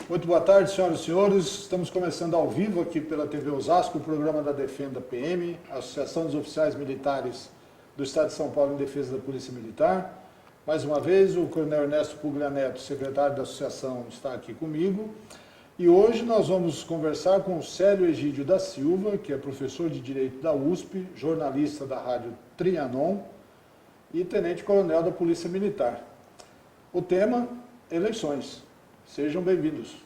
Muito boa tarde, senhoras e senhores. Estamos começando ao vivo aqui pela TV Osasco, o programa da Defenda PM, a Associação dos Oficiais Militares do Estado de São Paulo em Defesa da Polícia Militar. Mais uma vez, o Coronel Ernesto Puglia Neto, secretário da associação, está aqui comigo. E hoje nós vamos conversar com o Célio Egídio da Silva, que é professor de Direito da USP, jornalista da Rádio Trianon e tenente-coronel da Polícia Militar. O tema, eleições. Sejam bem-vindos.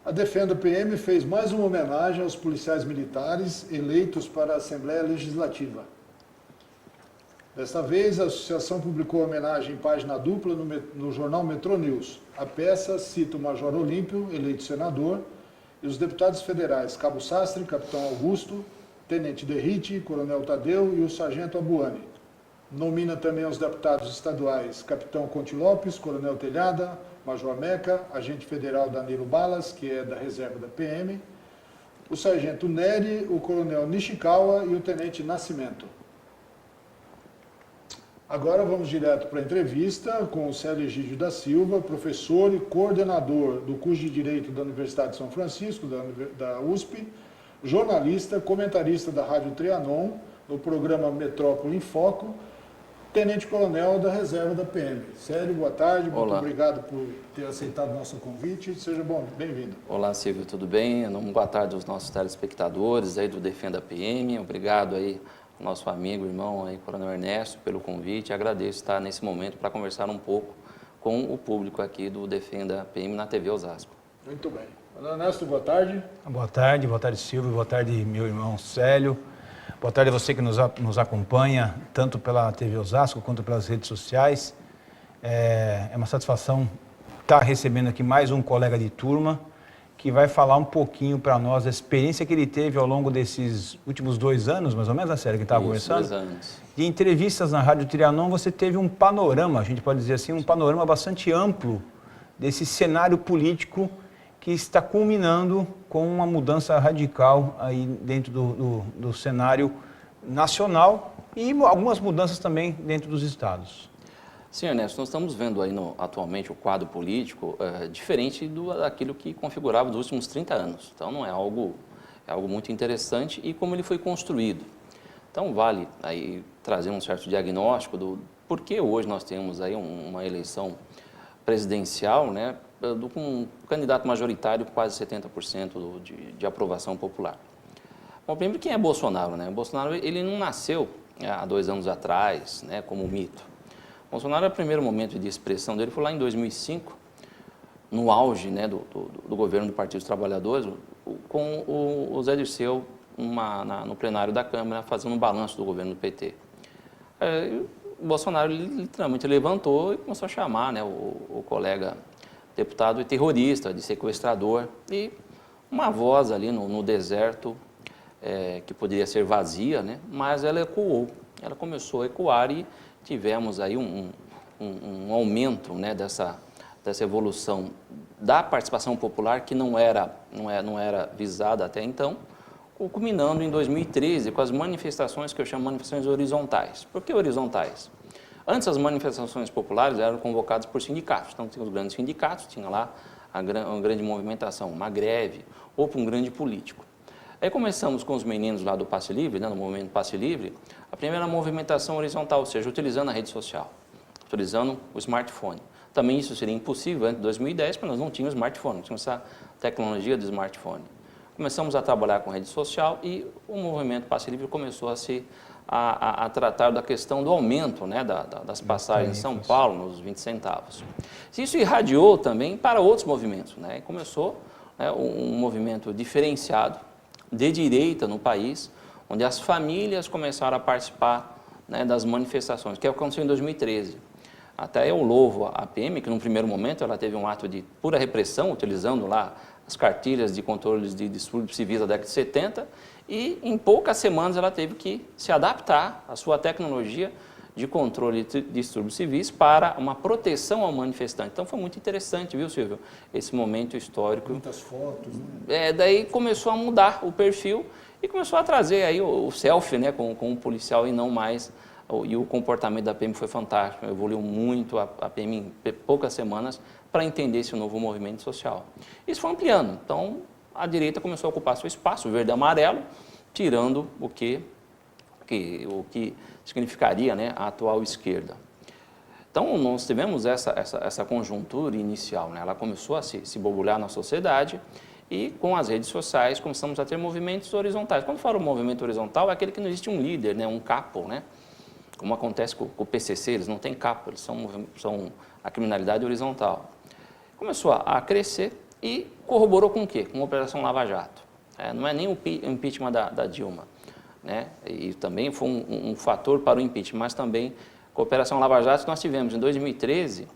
A Defenda PM fez mais uma homenagem aos policiais militares eleitos para a Assembleia Legislativa. Desta vez, a associação publicou a homenagem em página dupla no jornal Metro News. A peça cita o Major Olímpio, eleito senador, e os deputados federais Cabo Sastre, Capitão Augusto, Tenente Derrite, Coronel Tadeu e o Sargento Abuani. Nomina também os deputados estaduais Capitão Conte Lopes, Coronel Telhada, Major Meca, agente federal Danilo Balas, que é da reserva da PM, o sargento Neri, o coronel Nishikawa e o tenente Nascimento. Agora vamos direto para a entrevista com o Célio Egídio da Silva, professor e coordenador do curso de Direito da Universidade de São Francisco, da USP, jornalista, comentarista da Rádio Trianon, no programa Metrópole em Foco, tenente-coronel da reserva da PM. Célio, boa tarde, muito Olá. Obrigado por ter aceitado o nosso convite. Seja bem-vindo. Olá, Silvio, tudo bem? Boa tarde aos nossos telespectadores aí do Defenda PM. Obrigado aí ao nosso amigo, irmão aí, Coronel Ernesto, pelo convite. Agradeço estar nesse momento para conversar um pouco com o público aqui do Defenda PM na TV Osasco. Muito bem. Coronel Ernesto, boa tarde. Boa tarde, Silvio. Boa tarde, meu irmão Célio. Boa tarde a você que nos acompanha, tanto pela TV Osasco quanto pelas redes sociais. É uma satisfação estar recebendo aqui mais um colega de turma que vai falar um pouquinho para nós da experiência que ele teve ao longo desses últimos 2 anos, mais ou menos, a série que estava conversando. 2 anos. De entrevistas na Rádio Trianon, você teve um panorama, a gente pode dizer assim, um panorama bastante amplo desse cenário político que está culminando com uma mudança radical aí dentro do cenário nacional e algumas mudanças também dentro dos estados. Sim, Ernesto, nós estamos vendo aí atualmente o quadro político diferente daquilo que configurava nos últimos 30 anos. Então, não é algo muito interessante e como ele foi construído. Então, vale aí trazer um certo diagnóstico do porquê hoje nós temos aí uma eleição presidencial, né, com um candidato majoritário com quase 70% de aprovação popular. Bom, primeiro, quem é Bolsonaro, né? Bolsonaro, ele não nasceu há 2 anos atrás, né, como mito. Bolsonaro, o primeiro momento de expressão dele foi lá em 2005, no auge, né, do governo do Partido dos Trabalhadores, com o Zé Dirceu no plenário da Câmara, fazendo um balanço do governo do PT. O Bolsonaro literalmente levantou e começou a chamar, né, o colega deputado de terrorista, de sequestrador, e uma voz ali no deserto, que poderia ser vazia, né, mas ela ecoou, ela começou a ecoar e tivemos aí um aumento, né, dessa evolução da participação popular que não era visada até então, culminando em 2013 com as manifestações que eu chamo de manifestações horizontais. Por que horizontais? Antes, as manifestações populares eram convocadas por sindicatos. Então, tinha os grandes sindicatos, tinha lá uma grande movimentação, uma greve, ou para um grande político. Aí começamos com os meninos lá do Passe Livre, né, no movimento Passe Livre, a primeira movimentação horizontal, ou seja, utilizando a rede social, utilizando o smartphone. Também isso seria impossível antes de 2010, porque nós não tínhamos smartphone, não tínhamos essa tecnologia do smartphone. Começamos a trabalhar com rede social e o movimento Passe Livre começou a se a tratar da questão do aumento, né, das passagens em São Paulo, nos 20 centavos. Isso irradiou também para outros movimentos, né, e começou, né, um movimento diferenciado de direita no país, onde as famílias começaram a participar, né, das manifestações, que aconteceu em 2013. Até eu louvo a PM, que num primeiro momento ela teve um ato de pura repressão, utilizando lá as cartilhas de controles de distúrbios civis da década de 70, e em poucas semanas ela teve que se adaptar à sua tecnologia de controle de distúrbios civis para uma proteção ao manifestante. Então foi muito interessante, viu, Silvio, esse momento histórico. Muitas fotos, né? Daí começou a mudar o perfil e começou a trazer aí o selfie, né, com o policial e não mais. E o comportamento da PM foi fantástico, evoluiu muito a PM em poucas semanas para entender esse novo movimento social. Isso foi ampliando, então a direita começou a ocupar seu espaço, verde e amarelo, tirando o que significaria, né, a atual esquerda. Então nós tivemos essa conjuntura inicial, né, ela começou a se borbulhar na sociedade e com as redes sociais começamos a ter movimentos horizontais. Quando falo movimento horizontal é aquele que não existe um líder, né, um capo, né? Como acontece com o PCC, eles não têm capa, eles são a criminalidade horizontal. Começou a crescer e corroborou com o quê? Com a Operação Lava Jato. Não é nem o impeachment da Dilma, né? E também foi um fator para o impeachment, mas também com a Operação Lava Jato nós tivemos em 2013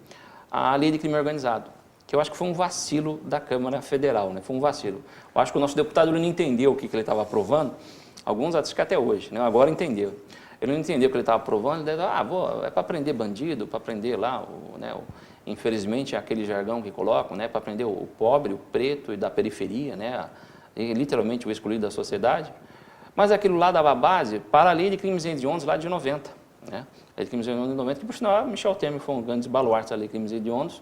a Lei de Crime Organizado, que eu acho que foi um vacilo da Câmara Federal, né? Foi um vacilo. Eu acho que o nosso deputado não entendeu o que ele estava aprovando, alguns acho que até hoje, né? Agora entendeu. Ele não entendeu o que ele estava aprovando, ele disse, é para prender bandido, para prender lá, infelizmente é aquele jargão que colocam, né, para prender o pobre, o preto e da periferia, né, e literalmente o excluído da sociedade. Mas aquilo lá dava base para a Lei de Crimes Hediondos lá de 90. Né, a Lei de Crimes Hediondos de 90, que por sinal Michel Temer foi um grande baluarte da Lei de Crimes Hediondos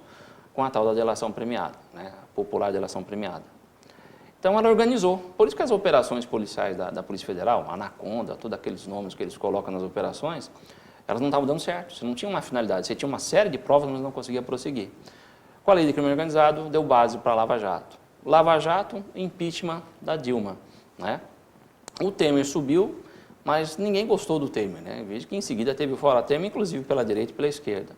com a tal da delação premiada, né, a popular delação premiada. Então ela organizou, por isso que as operações policiais da Polícia Federal, Anaconda, todos aqueles nomes que eles colocam nas operações, elas não estavam dando certo, você não tinha uma finalidade, você tinha uma série de provas, mas não conseguia prosseguir. Com a Lei de Crime Organizado, deu base para a Lava Jato. Lava Jato, impeachment da Dilma. Né? O Temer subiu, mas ninguém gostou do Temer, né? Veja que em seguida teve o Fora Temer, inclusive pela direita e pela esquerda.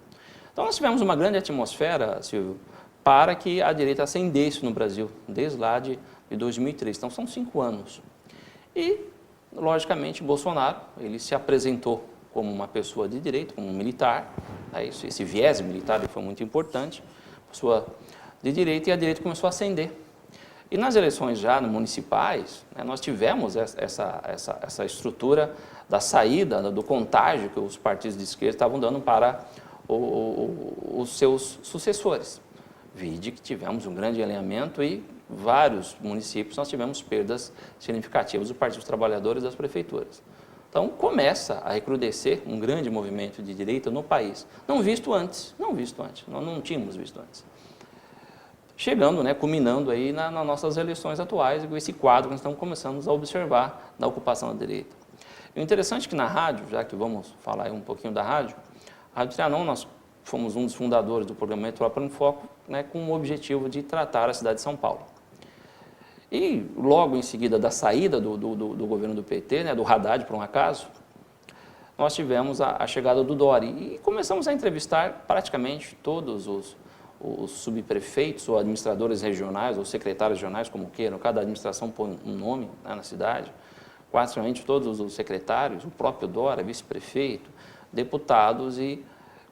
Então nós tivemos uma grande atmosfera, Silvio, para que a direita ascendesse no Brasil, desde lá de 2003, então são 5 anos. E, logicamente, Bolsonaro, ele se apresentou como uma pessoa de direito, como um militar, né, esse viés militar foi muito importante, pessoa de direito, e a direita começou a ascender. E nas eleições já municipais, né, nós tivemos essa estrutura da saída, do contágio que os partidos de esquerda estavam dando para os seus sucessores. Vide que tivemos um grande alinhamento e vários municípios nós tivemos perdas significativas do Partido dos Trabalhadores e das prefeituras. Então começa a recrudescer um grande movimento de direita no país, não visto antes, nós não tínhamos visto antes. Chegando, né, culminando aí nas nossas eleições atuais, com esse quadro que nós estamos começando a observar da ocupação da direita. E o interessante é que na rádio, já que vamos falar aí um pouquinho da rádio, a Rádio Trianon, nós fomos um dos fundadores do programa Metrópole em Foco, né, com o objetivo de tratar a cidade de São Paulo. E logo em seguida da saída do governo do PT, né, do Haddad, por um acaso, nós tivemos a chegada do Dori e começamos a entrevistar praticamente todos os subprefeitos ou administradores regionais ou secretários regionais, como queiram, cada administração põe um nome, né, na cidade, praticamente todos os secretários, o próprio Dori, vice-prefeito, deputados, e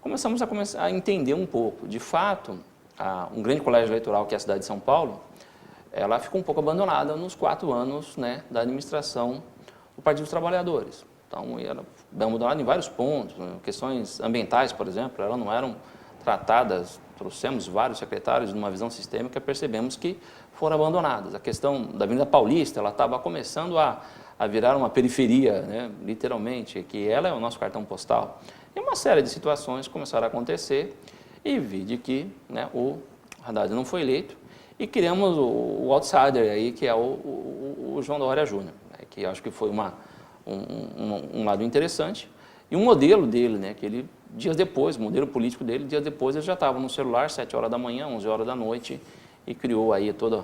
começamos a entender um pouco. De fato, um grande colégio eleitoral, que é a cidade de São Paulo, ela ficou um pouco abandonada nos 4 anos, né, da administração do Partido dos Trabalhadores. Então, ela foi abandonada em vários pontos, né, questões ambientais, por exemplo, elas não eram tratadas, trouxemos vários secretários numa visão sistêmica, percebemos que foram abandonadas. A questão da Avenida Paulista, ela estava começando a virar uma periferia, né, literalmente, que ela é o nosso cartão postal. E uma série de situações começaram a acontecer e vide que, né, o Haddad não foi eleito e criamos o outsider aí, que é o João Dória Júnior, né, que acho que foi um lado interessante. E um modelo dele, né, que ele, dias depois, o modelo político dele, dias depois ele já estava no celular, 7 horas da manhã, 11 horas da noite, e criou aí todo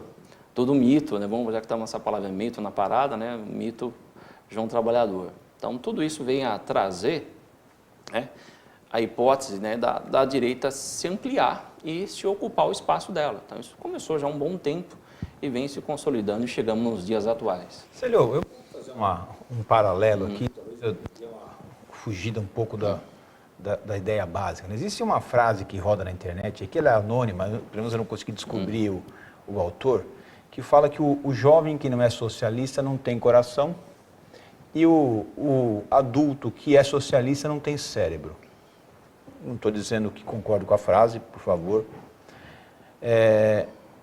o mito, né, já que estamos essa palavra mito na parada, né, mito João Trabalhador. Então, tudo isso vem a trazer, né, a hipótese, né, da direita se ampliar e se ocupar o espaço dela. Então, isso começou já há um bom tempo e vem se consolidando e chegamos nos dias atuais. Célio, eu vou fazer um paralelo aqui, talvez eu dê uma fugida um pouco da ideia básica. Existe uma frase que roda na internet, aqui ela é anônima, pelo menos eu não consegui descobrir o autor, que fala que o jovem que não é socialista não tem coração e o adulto que é socialista não tem cérebro. Não estou dizendo que concordo com a frase, por favor.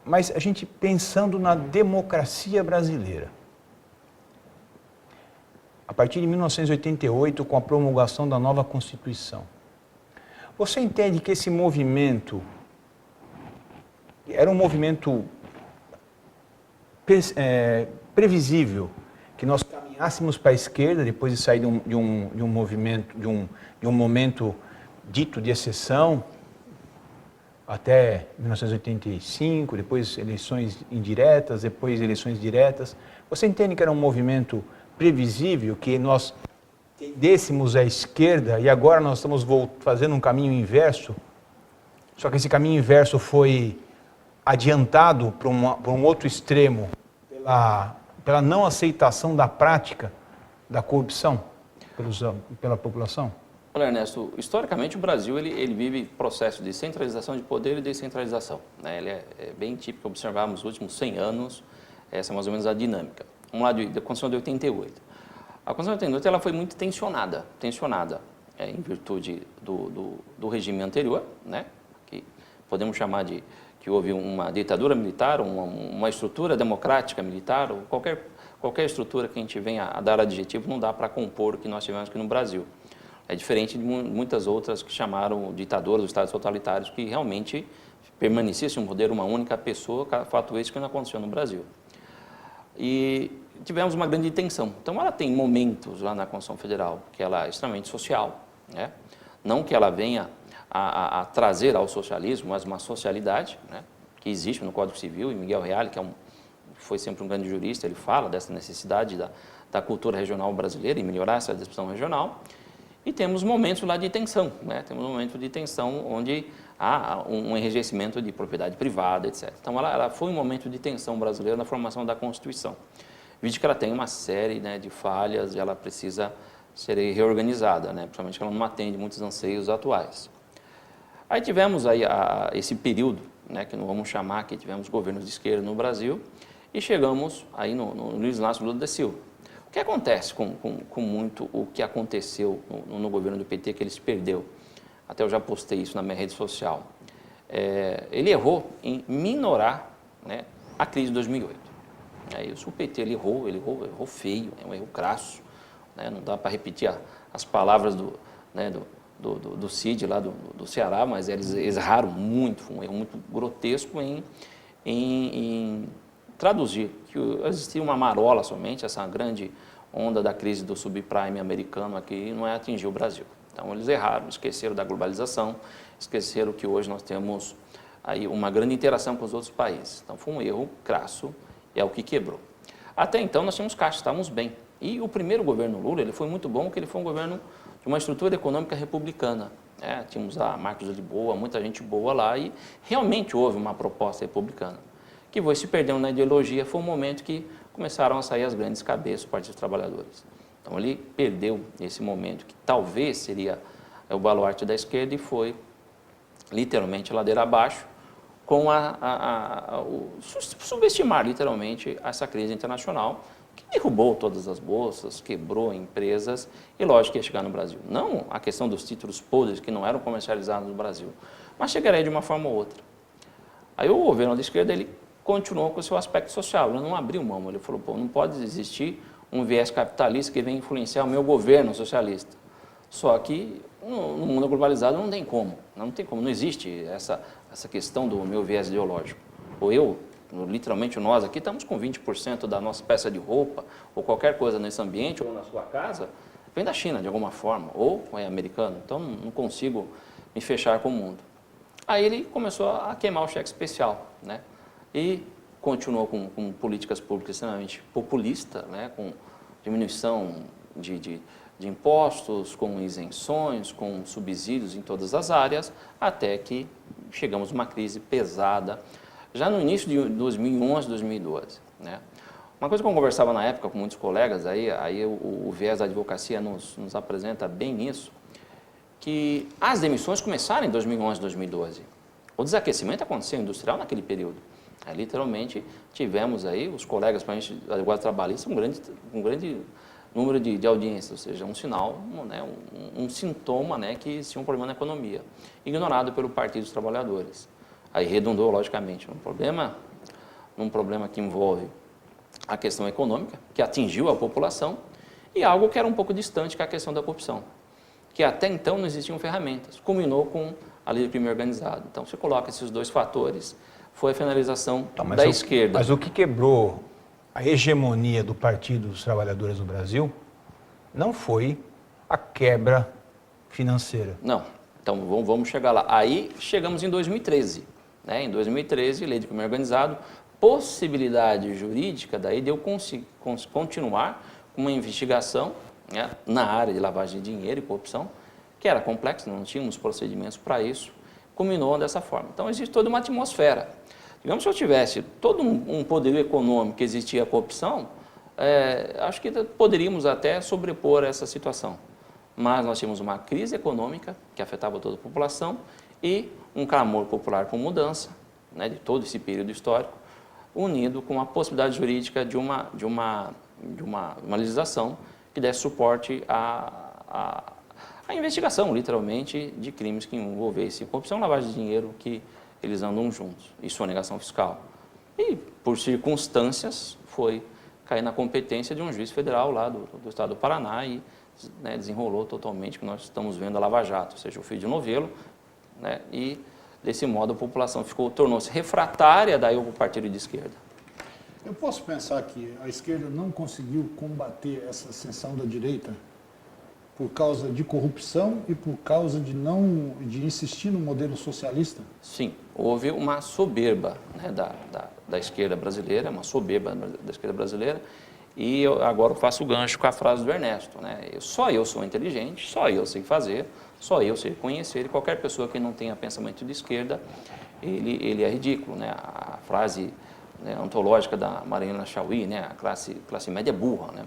Mas a gente pensando na democracia brasileira, a partir de 1988, com a promulgação da nova Constituição, você entende que esse movimento era um movimento previsível, que nós caminhássemos para a esquerda depois de sair de um momento dito de exceção, até 1985, depois eleições indiretas, depois eleições diretas. Você entende que era um movimento previsível, que nós tendêssemos à esquerda e agora nós estamos fazendo um caminho inverso? Só que esse caminho inverso foi adiantado para um outro extremo pela não aceitação da prática da corrupção pela população? Olha, Ernesto, historicamente o Brasil ele vive processo de centralização de poder e descentralização, né? Ele é bem típico observar nos últimos 100 anos, essa é mais ou menos a dinâmica. Vamos lá, da Constituição de 88. A Constituição de 88 ela foi muito tensionada em virtude do regime anterior, né? Que podemos chamar de que houve uma ditadura militar, uma estrutura democrática militar, ou qualquer estrutura que a gente venha a dar adjetivo não dá para compor o que nós tivemos aqui no Brasil. É diferente de muitas outras que chamaram ditaduras, os estados totalitários, que realmente permanecia um poder, uma única pessoa, fato esse que não aconteceu no Brasil. E tivemos uma grande tensão. Então, ela tem momentos lá na Constituição Federal que ela é extremamente social, né? Não que ela venha a trazer ao socialismo, mas uma socialidade, né, que existe no Código Civil, e Miguel Reale, que foi sempre um grande jurista, ele fala dessa necessidade da cultura regional brasileira e melhorar essa discussão regional. E temos momentos lá de tensão, né? Temos um momento de tensão onde há um enrijecimento de propriedade privada, etc. Então, ela foi um momento de tensão brasileira na formação da Constituição. Vide que ela tem uma série, né, de falhas e ela precisa ser reorganizada, né? Principalmente que ela não atende muitos anseios atuais. Aí tivemos aí esse período, né, que não vamos chamar, que tivemos governos de esquerda no Brasil e chegamos aí no Luiz Inácio Lula da Silva. O que acontece com muito o que aconteceu no governo do PT, que ele se perdeu? Até eu já postei isso na minha rede social. Ele errou em minorar, né, a crise de 2008. Isso o PT ele errou feio, é um erro crasso, né, não dá para repetir as palavras do Cid lá do Ceará, mas eles erraram muito, foi um erro muito grotesco em traduzir que existia uma marola somente, essa grande onda da crise do subprime americano aqui não atingiu o Brasil. Então, eles erraram, esqueceram da globalização, esqueceram que hoje nós temos aí uma grande interação com os outros países. Então, foi um erro crasso e é o que quebrou. Até então, nós tínhamos caixa, estávamos bem. E o primeiro governo Lula, ele foi muito bom, porque ele foi um governo de uma estrutura econômica republicana. Tínhamos a Marcos de Boa, muita gente boa lá, e realmente houve uma proposta republicana. Que foi se perdendo na ideologia, foi um momento que começaram a sair as grandes cabeças do Partido dos Trabalhadores. Então, ele perdeu esse momento, que talvez seria o baluarte da esquerda, e foi literalmente ladeira abaixo, com subestimar literalmente essa crise internacional, que derrubou todas as bolsas, quebrou empresas, e lógico que ia chegar no Brasil. Não a questão dos títulos podres que não eram comercializados no Brasil, mas chegaria de uma forma ou outra. Aí o governo da esquerda, ele continuou com o seu aspecto social, ele não abriu mão, ele falou, não pode existir um viés capitalista que venha influenciar o meu governo socialista. Só que no mundo globalizado não tem como, não existe essa questão do meu viés ideológico. Ou eu, literalmente nós aqui, estamos com 20% da nossa peça de roupa, ou qualquer coisa nesse ambiente, ou na sua casa, vem da China de alguma forma, ou é americano, então não consigo me fechar com o mundo. Aí ele começou a queimar o cheque especial, né? E continuou com políticas públicas extremamente populistas, né? Com diminuição de impostos, com isenções, com subsídios em todas as áreas, até que chegamos numa crise pesada, já no início de 2011, 2012. Né? Uma coisa que eu conversava na época com muitos colegas, aí o viés da advocacia nos apresenta bem isso, que as demissões começaram em 2011, 2012. O desaquecimento aconteceu industrial naquele período. Literalmente, tivemos aí, os colegas, para a gente, advogados trabalhistas, um grande número de audiências, ou seja, um sinal, né, um sintoma, né, que existia um problema na economia, ignorado pelo Partido dos Trabalhadores. Aí redundou, logicamente, num problema que envolve a questão econômica, que atingiu a população, e algo que era um pouco distante, que é a questão da corrupção, que até então não existiam ferramentas. Culminou com a lei do crime organizado. Então, você coloca esses dois fatores, foi a finalização da esquerda. Mas o que quebrou a hegemonia do Partido dos Trabalhadores no Brasil não foi a quebra financeira. Não. Então, vamos chegar lá. Aí, chegamos em 2013. Né? Em 2013, lei do crime organizado, possibilidade jurídica daí de eu continuar com uma investigação, né, na área de lavagem de dinheiro e corrupção, que era complexa, não tínhamos procedimentos para isso, culminou dessa forma. Então, existe toda uma atmosfera. Digamos que se eu tivesse todo um poderio econômico que existia a corrupção, acho que poderíamos até sobrepor essa situação. Mas nós tínhamos uma crise econômica que afetava toda a população e um clamor popular por mudança, né, de todo esse período histórico, unido com a possibilidade jurídica de uma legislação que desse suporte à investigação, literalmente, de crimes que envolvessem corrupção e lavagem de dinheiro, que eles andam juntos, e sonegação fiscal. E, por circunstâncias, foi cair na competência de um juiz federal lá do estado do Paraná e, né, desenrolou totalmente o que nós estamos vendo a Lava Jato, ou seja, o fio de novelo, né, e, desse modo, a população tornou-se refratária daí ao partido de esquerda. Eu posso pensar que a esquerda não conseguiu combater essa ascensão da direita por causa de corrupção e por causa de insistir no modelo socialista? Sim, houve uma soberba, né, da esquerda brasileira, uma soberba da esquerda brasileira, e eu agora faço o gancho com a frase do Ernesto, né? Só eu sou inteligente, só eu sei fazer, só eu sei conhecer, e qualquer pessoa que não tenha pensamento de esquerda, ele é ridículo, né? A frase, né, antológica da Mariana Chauí, né? A classe média é burra, né?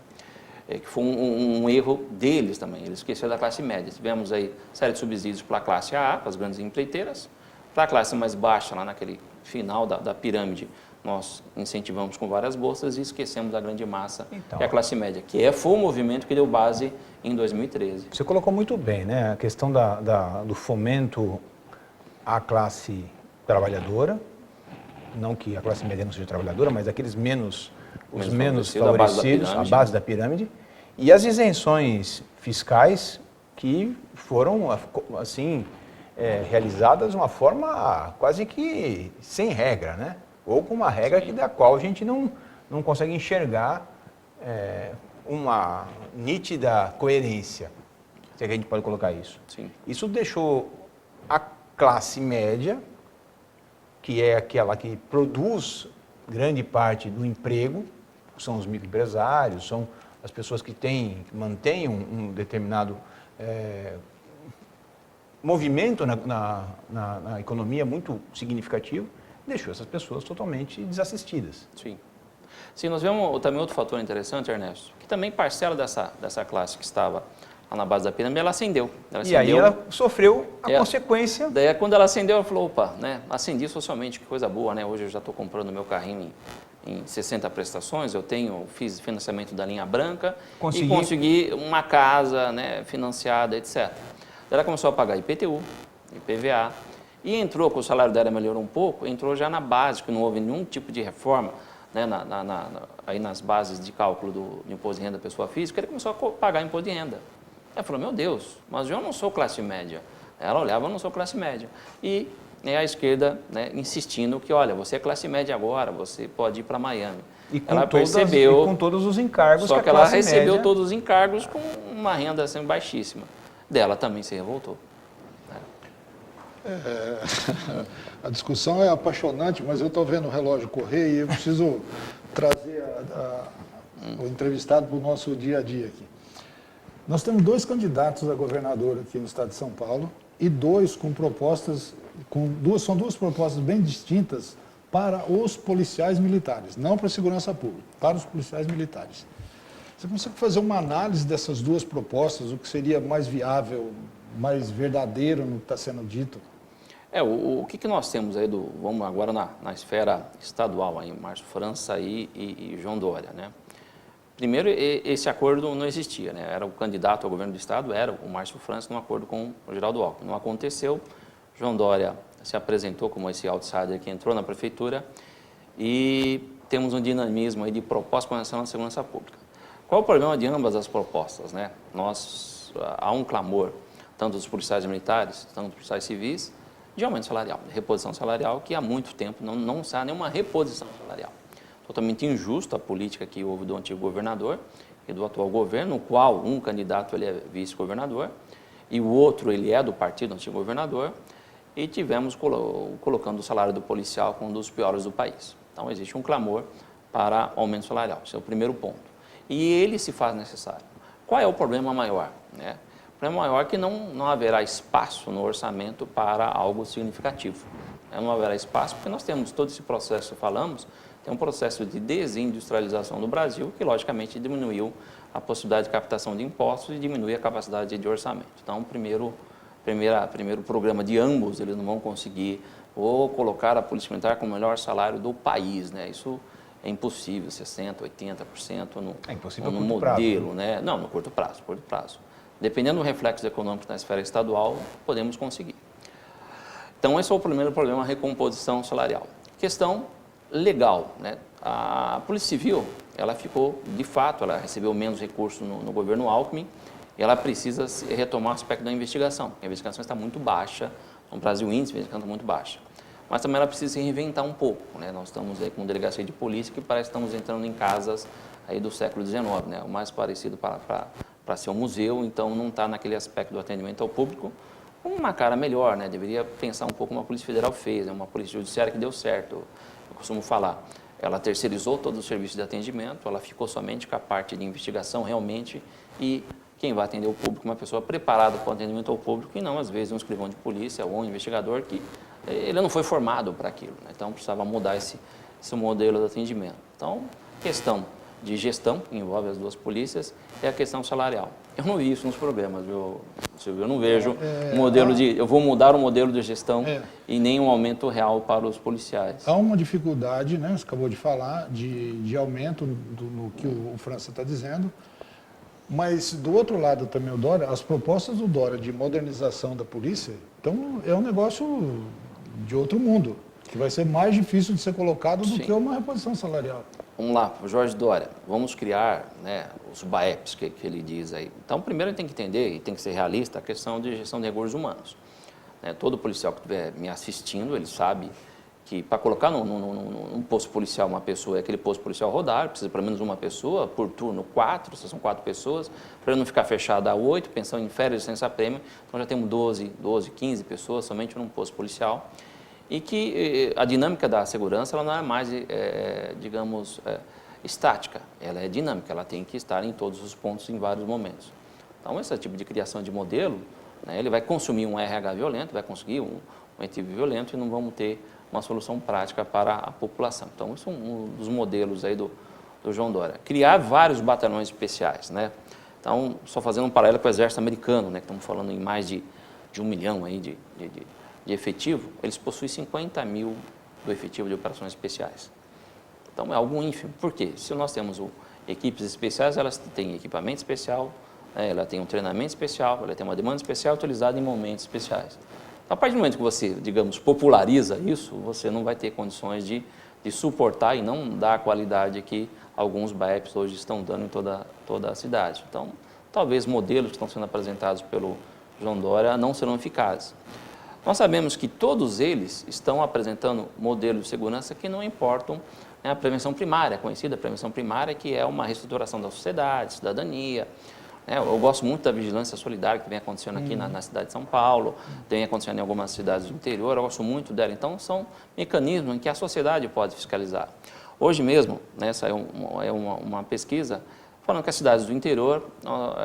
Que foi um erro deles também, eles esqueceram da classe média. Tivemos aí série de subsídios para a classe A, para as grandes empreiteiras, para a classe mais baixa, lá naquele final da pirâmide, nós incentivamos com várias bolsas e esquecemos da grande massa, então, que é a classe média, que foi o movimento que deu base em 2013. Você colocou muito bem, né? A questão do fomento à classe trabalhadora, não que a classe média não seja trabalhadora, mas aqueles menos favorecidos, a base da pirâmide, e as isenções fiscais que foram, assim, realizadas de uma forma quase que sem regra, né? Ou com uma regra da qual a gente não consegue enxergar uma nítida coerência, se é que a gente pode colocar isso. Sim. Isso deixou a classe média, que é aquela que produz grande parte do emprego, são os microempresários, são as pessoas que mantêm um determinado movimento na economia muito significativo, deixou essas pessoas totalmente desassistidas. Sim. Sim, nós vemos também outro fator interessante, Ernesto, que também parcela dessa classe que estava lá na base da pirâmide, ela ascendeu. E aí ela sofreu a consequência. Daí, quando ela ascendeu, ela falou, opa, né, ascendi socialmente, que coisa boa, né? Hoje eu já estou comprando meu carrinho em 60 prestações, fiz financiamento da linha branca e consegui uma casa, né, financiada, etc. Daí ela começou a pagar IPTU, IPVA, e entrou, com o salário dela melhorou um pouco, entrou já na base, que não houve nenhum tipo de reforma, né, aí nas bases de cálculo do imposto de renda da pessoa física, ele começou a pagar imposto de renda. Ela falou, meu Deus, mas eu não sou classe média. Ela olhava, eu não sou classe média. E a esquerda, né, insistindo que, olha, você é classe média agora, você pode ir para Miami. Ela percebeu, com todos os encargos só que ela recebeu todos os encargos com uma renda assim, baixíssima. Dela também se revoltou. A discussão é apaixonante, mas eu estou vendo o relógio correr e eu preciso trazer o entrevistado para o nosso dia a dia aqui. Nós temos 2 candidatos a governador aqui no estado de São Paulo e 2 com propostas, são 2 propostas bem distintas para os policiais militares, não para a segurança pública, para os policiais militares. Você consegue fazer uma análise dessas 2 propostas, o que seria mais viável, mais verdadeiro no que está sendo dito? O que nós temos aí, vamos agora na esfera estadual, aí, Márcio França e João Dória, né? Primeiro, esse acordo não existia, né? Era o candidato ao governo do estado, era o Márcio França, num acordo com o Geraldo Alckmin. Não aconteceu, João Dória se apresentou como esse outsider que entrou na prefeitura e temos um dinamismo aí de propostas com relação à segurança pública. Qual o problema de ambas as propostas, né? Há um clamor, tanto dos policiais militares, tanto dos policiais civis, de aumento salarial, de reposição salarial, que há muito tempo não sai nenhuma reposição salarial. Totalmente injusta a política que houve do antigo governador e do atual governo, no qual um candidato ele é vice-governador e o outro ele é do partido do antigo governador, e tivemos colocando o salário do policial como um dos piores do país. Então, existe um clamor para aumento salarial, esse é o primeiro ponto. E ele se faz necessário. Qual é o problema maior, né? O problema maior é que não haverá espaço no orçamento para algo significativo. Não haverá espaço porque nós temos todo esse processo que falamos, tem um processo de desindustrialização do Brasil que, logicamente, diminuiu a possibilidade de captação de impostos e diminui a capacidade de orçamento. Então, primeiro programa de ambos, eles não vão conseguir ou colocar a polícia militar com o melhor salário do país, né? Isso é impossível, 60%, 80% no modelo, prazo, né? Não, no curto prazo. Dependendo do reflexo econômico na esfera estadual, podemos conseguir. Então, esse é o primeiro problema, a recomposição salarial. Questão legal, né? A Polícia Civil, ela ficou, de fato, ela recebeu menos recursos no governo Alckmin e ela precisa retomar o aspecto da investigação. A investigação está muito baixa, no Brasil o índice de investigação está muito baixa. Mas também ela precisa se reinventar um pouco, né? Nós estamos aí com delegacia de polícia que parece que estamos entrando em casas aí do século XIX, né? O mais parecido para ser um museu, então não está naquele aspecto do atendimento ao público, uma cara melhor, né? Deveria pensar um pouco como a Polícia Federal fez, né? Uma polícia judiciária que deu certo, eu costumo falar. Ela terceirizou todo o serviço de atendimento, ela ficou somente com a parte de investigação realmente e quem vai atender o público, uma pessoa preparada para o atendimento ao público e não, às vezes, um escrivão de polícia ou um investigador que ele não foi formado para aquilo, né? Então precisava mudar esse modelo de atendimento. Então, questão de gestão, que envolve as 2 polícias, é a questão salarial. Eu não vi isso nos programas, viu, Silvio? Eu não vejo eu vou mudar o modelo de gestão e nem um aumento real para os policiais. Há uma dificuldade, né, você acabou de falar, de aumento no que o França está dizendo, mas do outro lado também o Dória, as propostas do Dória de modernização da polícia, então é um negócio de outro mundo, que vai ser mais difícil de ser colocado do que uma reposição salarial. Vamos lá, Jorge Dória, vamos criar, né, os BAEPs que ele diz aí. Então, primeiro a gente tem que entender e tem que ser realista a questão de gestão de recursos humanos. Né, todo policial que estiver me assistindo, ele sabe que para colocar num posto policial uma pessoa, aquele posto policial rodar, precisa pelo menos uma pessoa, por turno 4, se são 4 pessoas, para não ficar fechado a 8, pensando em férias, licença prêmio, então já temos 12, 15 pessoas somente num posto policial. E que a dinâmica da segurança ela não é mais, digamos, estática, ela é dinâmica, ela tem que estar em todos os pontos em vários momentos. Então, esse tipo de criação de modelo, né, ele vai consumir um RH violento, vai conseguir um ETIB violento e não vamos ter uma solução prática para a população. Então, isso é um dos modelos aí do João Dória. Criar vários batalhões especiais, né? Então, só fazendo um paralelo com o exército americano, né, que estamos falando em mais de 1 milhão aí de efetivo, eles possuem 50 mil do efetivo de operações especiais. Então, é algo ínfimo. Por quê? Se nós temos equipes especiais, elas têm equipamento especial, né, ela tem um treinamento especial, ela tem uma demanda especial utilizada em momentos especiais. Então, a partir do momento que você, digamos, populariza isso, você não vai ter condições de suportar e não dar a qualidade que alguns BAEPs hoje estão dando em toda a cidade. Então, talvez modelos que estão sendo apresentados pelo João Dória não serão eficazes. Nós sabemos que todos eles estão apresentando modelos de segurança que não importam, né, a prevenção primária, conhecida prevenção primária, que é uma reestruturação da sociedade, cidadania. Né? Eu gosto muito da vigilância solidária que vem acontecendo aqui na cidade de São Paulo, vem acontecendo em algumas cidades do interior, eu gosto muito dela. Então, são mecanismos em que a sociedade pode fiscalizar. Hoje mesmo, né, saiu uma pesquisa Falando que as cidades do interior,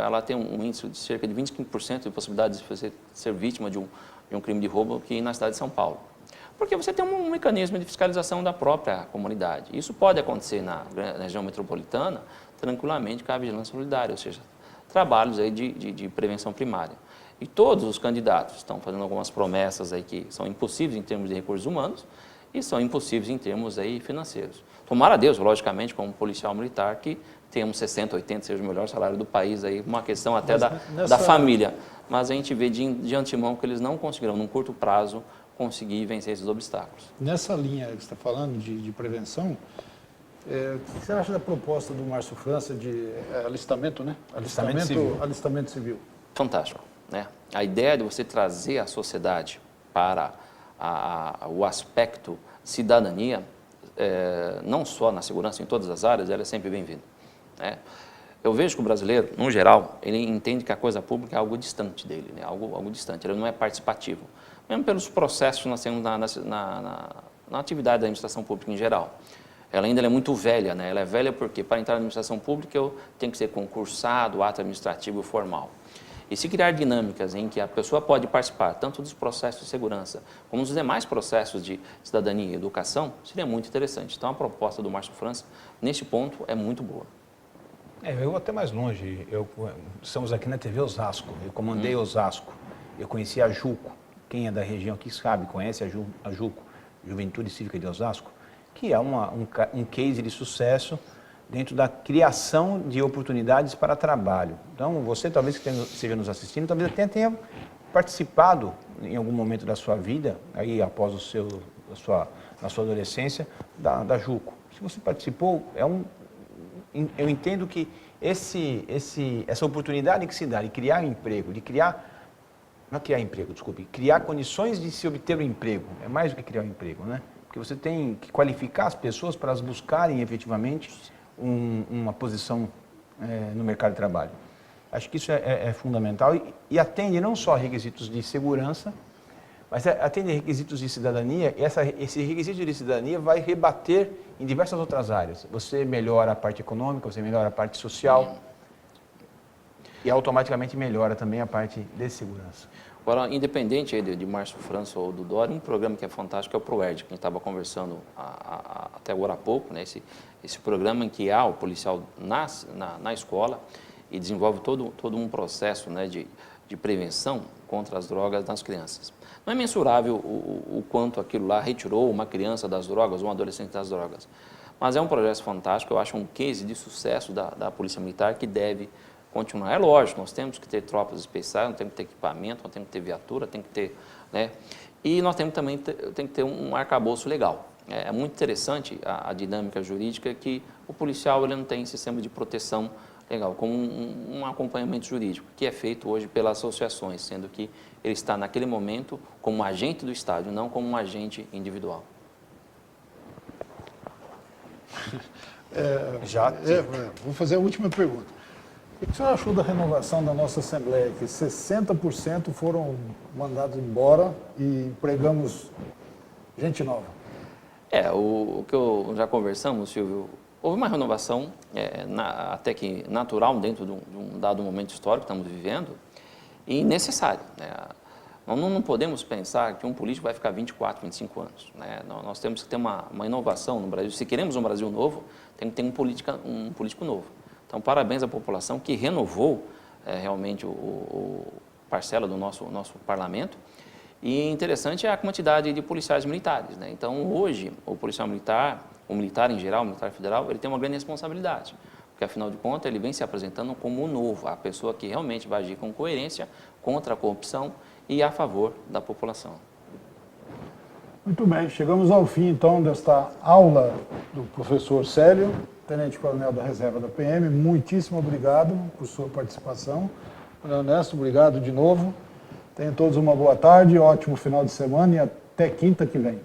ela tem um índice de cerca de 25% de possibilidade de você ser vítima de um crime de roubo que na cidade de São Paulo. Porque você tem um mecanismo de fiscalização da própria comunidade. Isso pode acontecer na região metropolitana tranquilamente com a vigilância solidária, ou seja, trabalhos aí de prevenção primária. E todos os candidatos estão fazendo algumas promessas aí que são impossíveis em termos de recursos humanos e são impossíveis em termos aí financeiros. Tomara a Deus, logicamente, como policial militar, que tenhamos 60, 80, seja o melhor salário do país, aí, uma questão até da família. Mas a gente vê de antemão que eles não conseguirão, num curto prazo, conseguir vencer esses obstáculos. Nessa linha que você está falando de prevenção, o que você acha da proposta do Márcio França de alistamento, né? Alistamento civil. Fantástico, né? A ideia de você trazer a sociedade para o aspecto cidadania, não só na segurança, em todas as áreas, ela é sempre bem-vinda, né? Eu vejo que o brasileiro, no geral, ele entende que a coisa pública é algo distante dele, né? algo distante, ele não é participativo. Mesmo pelos processos que nós temos na atividade da administração pública em geral. Ela ainda é muito velha, né? Ela é velha porque para entrar na administração pública eu tenho que ser concursado, ato administrativo formal. E se criar dinâmicas em que a pessoa pode participar tanto dos processos de segurança como dos demais processos de cidadania e educação, seria muito interessante. Então a proposta do Márcio França, neste ponto, é muito boa. Eu vou até mais longe. Estamos aqui na TV Osasco, eu comandei Osasco, eu conheci a JUCO. Quem é da região aqui sabe, conhece a JUCO, Juventude Cívica de Osasco, que é um case de sucesso dentro da criação de oportunidades para trabalho. Então, você talvez que esteja nos assistindo, talvez até tenha participado em algum momento da sua vida, aí após na sua adolescência, da JUCO. Se você participou, eu entendo que essa oportunidade que se dá de criar emprego, criar condições de se obter um emprego, é mais do que criar um emprego, né? Porque você tem que qualificar as pessoas para elas buscarem efetivamente uma posição no mercado de trabalho. Acho que isso é fundamental e atende não só a requisitos de segurança, mas atende a requisitos de cidadania, e esse requisito de cidadania vai rebater em diversas outras áreas. Você melhora a parte econômica, você melhora a parte social e automaticamente melhora também a parte de segurança. Agora, independente de Márcio França ou do Dória, um programa que é fantástico é o ProERD, que a gente estava conversando até agora há pouco, né? Esse programa em que há o policial na escola e desenvolve todo um processo, né, de prevenção contra as drogas nas crianças. Não é mensurável o quanto aquilo lá retirou uma criança das drogas ou um adolescente das drogas, mas é um projeto fantástico, eu acho um case de sucesso da Polícia Militar que deve continuar. É lógico, nós temos que ter tropas especiais, nós temos que ter equipamento, nós temos que ter viatura, tem que ter, né? E nós temos também tem que ter um arcabouço legal. É muito interessante a dinâmica jurídica que o policial ele não tem sistema de proteção legal, como um acompanhamento jurídico, que é feito hoje pelas associações, sendo que ele está naquele momento como agente do Estado, não como um agente individual. Vou fazer a última pergunta. O que você achou da renovação da nossa Assembleia? Que 60% foram mandados embora e empregamos gente nova. O que já conversamos, Silvio, houve uma renovação até que natural dentro de um dado momento histórico que estamos vivendo e necessário, né? Nós não podemos pensar que um político vai ficar 24, 25 anos, né? Nós temos que ter uma inovação no Brasil. Se queremos um Brasil novo, tem que ter um político novo. Então, parabéns à população que renovou realmente o parcela do nosso parlamento. E interessante é a quantidade de policiais militares, né? Então, hoje, o policial militar, o militar em geral, o militar federal, ele tem uma grande responsabilidade. Porque, afinal de contas, ele vem se apresentando como o novo, a pessoa que realmente vai agir com coerência contra a corrupção e a favor da população. Muito bem, chegamos ao fim, então, desta aula do professor Célio, tenente-coronel da Reserva da PM. Muitíssimo obrigado por sua participação. Ernesto, obrigado de novo. Tenham todos uma boa tarde, ótimo final de semana e até quinta que vem.